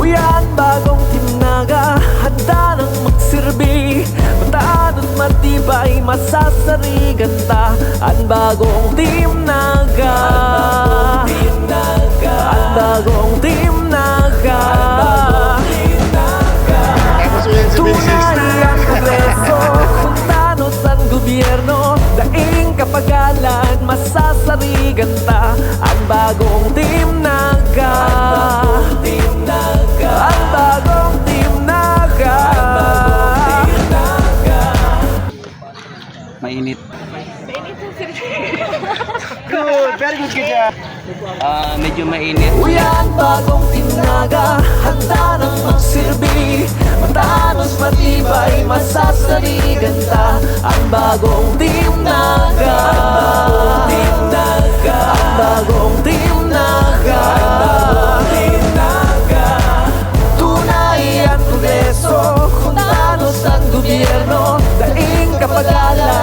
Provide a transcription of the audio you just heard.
Uy, ang bagong Team Naga, handa nang magsilbi. Mataan at matibay, masasarigan ta. Ang bagong Team Naga, ang bagong Team Naga. Tunay ang progreso, kung tanos ang gobyerno. Daing kapagalan, masasarigan ta. Ang bagong Team Naga, ang bagong Team Naga. Mainit. Good, very good ka. Medyo mainit. Uy, ang bagong Team Naga, handa nang magsilbi. Matanos, matibay, masasarigan ta. Ang bagong Team Naga, ang bagong Team Naga. Tunay ang progreso, kung tanos ang gobyerno. Daing kapagalan,